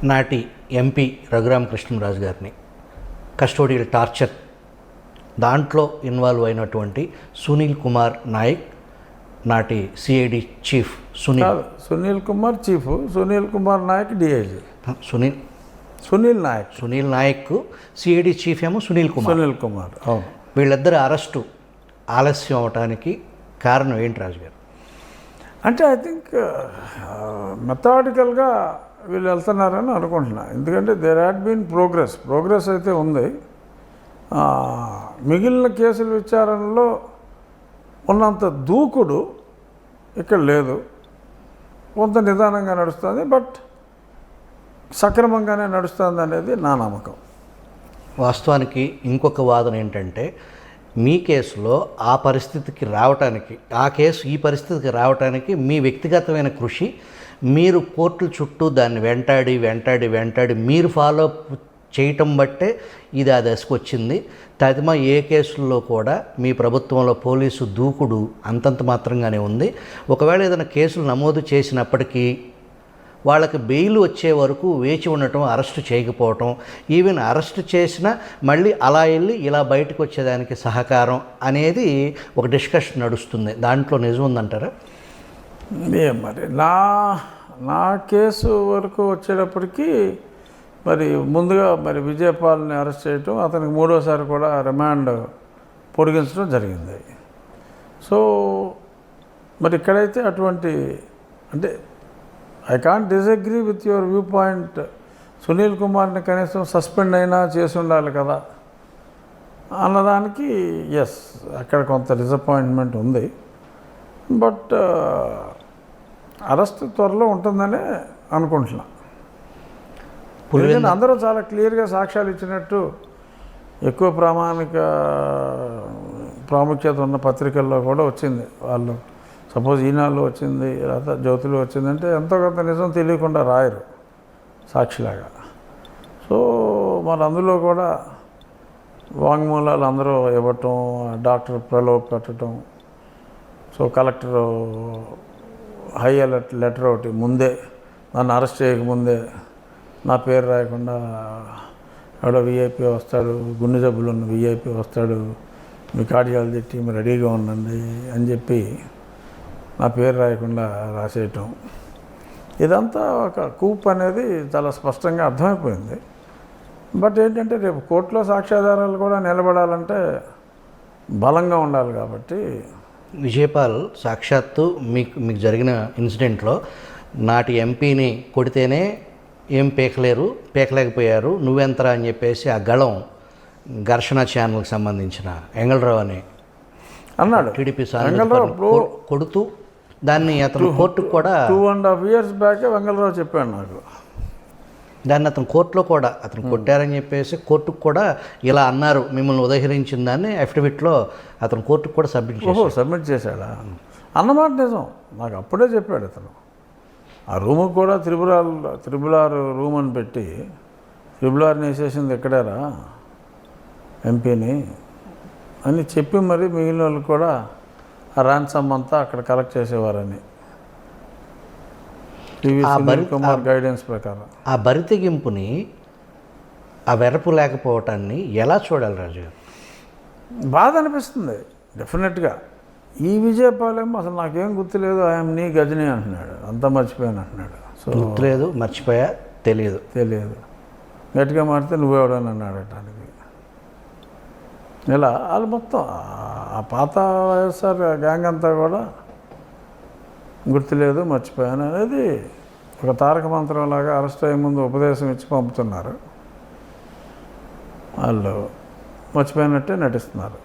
నాటి ఎంపీ రఘురామకృష్ణరాజు గారిని custodial torture దాంట్లో ఇన్వాల్వ్ అయినటువంటి సునీల్ కుమార్ నాయక్, నాటి CID chief Sunil Kumar chief, Sunil Kumar Naik DIG, Sunil Naik CID chief ఏమో సునీల్ కుమార్. అవును. వీళ్ళిద్దరు అరెస్టు ఆలస్యం అవడానికి కారణం ఏంటి రాజు గారు? అంటే ఐ థింక్ మెథాడికల్గా వీళ్ళు వెళ్తున్నారని అనుకుంటున్నా. ఎందుకంటే దేర్ హ్యాడ్ బీన్ ప్రోగ్రెస్ అయితే ఉంది. మిగిలిన కేసుల విచారణలో ఉన్నంత దూకుడు ఇక్కడ లేదు. కొంత నిదానంగా నడుస్తుంది, బట్ సక్రమంగానే నడుస్తుంది అనేది నా నమ్మకం. వాస్తవానికి ఇంకొక వాదన ఏంటంటే, మీ కేసులో ఆ పరిస్థితికి రావటానికి, ఆ కేసు ఈ పరిస్థితికి రావటానికి మీ వ్యక్తిగతమైన కృషి, మీరు కోర్టుల చుట్టూ దాన్ని వెంటాడి మీరు ఫాలో చేయటం బట్టే ఇది ఆ దశకు వచ్చింది. తదిమ ఏ కేసుల్లో కూడా మీ ప్రభుత్వంలో పోలీసు దూకుడు అంతంత మాత్రంగానే ఉంది. ఒకవేళ ఏదైనా కేసులు నమోదు చేసినప్పటికీ వాళ్ళకి బెయిల్ వచ్చే వరకు వేచి ఉండటం, అరెస్టు చేయకపోవటం, ఈవెన్ అరెస్టు చేసినా మళ్ళీ అలా వెళ్ళి ఇలా బయటకు వచ్చేదానికి సహకారం అనేది ఒక డిస్కషన్ నడుస్తుంది. దాంట్లో నిజం ఉందంటారా? మరి నా కేసు వరకు వచ్చేటప్పటికి మరి ముందుగా మరి విజయపాల్ని అరెస్ట్ చేయటం, అతనికి మూడోసారి కూడా రిమాండ్ పొడిగించడం జరిగింది. సో మరి ఇక్కడైతే అటువంటి, అంటే I can't disagree with your viewpoint. Sunil కుమార్ని కనీసం సస్పెండ్ అయినా చేసి ఉండాలి కదా అన్నదానికి ఎస్, అక్కడ కొంత డిసప్పాయింట్మెంట్ ఉంది. బట్ అరెస్ట్ త్వరలో ఉంటుందనే అనుకుంటున్నా. అందరూ చాలా క్లియర్గా సాక్ష్యాలు ఇచ్చినట్టు ఎక్కువ ప్రాముఖ్యత ఉన్న పత్రికల్లో కూడా వచ్చింది. వాళ్ళు సపోజ్ ఈనాడులో వచ్చింది, లేదా జ్యోతిలో వచ్చిందంటే ఎంతో కొంత నిజం తెలియకుండా రాయరు సాక్షిలాగా. సో మరి అందులో కూడా వాంగ్మూలాలు అందరూ ఇవ్వటం, డాక్టర్ ప్రలోభ పెట్టడం. So collector high alert letter ఒకటి ముందే, నన్ను అరెస్ట్ చేయకముందే నా పేరు రాయకుండా ఎవడో విఐపీ వస్తాడు, గుండె జబ్బులు ఉన్న విఐపీ వస్తాడు, మీ కార్డియాలజీ టీం రెడీగా ఉండండి అని చెప్పి నా పేరు రాయకుండా రాసేయటం. ఇదంతా ఒక కూప్ అనేది చాలా స్పష్టంగా అర్థమైపోయింది. బట్ ఏంటంటే రేపు కోర్టులో సాక్ష్యాధారాలు కూడా నిలబడాలంటే బలంగా ఉండాలి. కాబట్టి విజయపాల్ సాక్షాత్తు మీకు జరిగిన ఇన్సిడెంట్లో నాటి ఎంపీని కొడితేనే ఏం పీకలేకపోయారు, నువ్వెంతరా అని చెప్పేసి ఆ గళం ఘర్షణ ఛానల్కి సంబంధించిన ఎంగళరావు అని అన్నాడు. టీడీపీ కొడుతూ దాన్ని అతను కోర్టుకు కూడా 2.5 years బ్యాకే వెంగళరావు చెప్పాడు నాకు. దాన్ని అతను కోర్టులో కూడా అతను కొట్టారని చెప్పేసి కోర్టుకు కూడా ఇలా అన్నారు, మిమ్మల్ని ఉదహరించిన దాన్ని అఫిడవిట్లో అతను కోర్టుకు కూడా సబ్మిట్ చేశాడా అన్నమాట నిజం. నాకు అప్పుడే చెప్పాడు అతను. ఆ రూముకు కూడా త్రిబుల్ ఆర్ రూమ్ అని పెట్టి, త్రిబుల్-ఆర్ని వేసేసింది ఎక్కడారా ఎంపీని అని చెప్పి మరి మిగిలిన వాళ్ళు కూడా ఆ ర్యాన్సమ్ అంతా అక్కడ కలెక్ట్ చేసేవారని సునీల్ కుమార్ గైడెన్స్ ప్రకారం. ఆ బరితెగింపుని, ఆ వెరపు లేకపోవటాన్ని ఎలా చూడాలి రాజు? బాధ అనిపిస్తుంది డెఫినెట్గా. ఈ విజయపాలెం అసలు నాకేం గుర్తులేదు, ఐఎమ్ నీ గజని అంటున్నాడు, అంతా మర్చిపోయాను అంటున్నాడు. సో గుర్తులేదు, మర్చిపోయా, తెలియదు గట్టిగా మారితే నువ్వెవడని అన్నాడు అటానికి. ఇలా వాళ్ళు మొత్తం ఆ పాత వైఎస్ఆర్ గ్యాంగ్ అంతా కూడా గుర్తులేదు, మర్చిపోయాను అనేది ఒక తారక మంత్రంలాగా అరెస్ట్ అయ్యే ముందు ఉపదేశం ఇచ్చి పంపుతున్నారు. వాళ్ళు మర్చిపోయినట్టే నటిస్తున్నారు.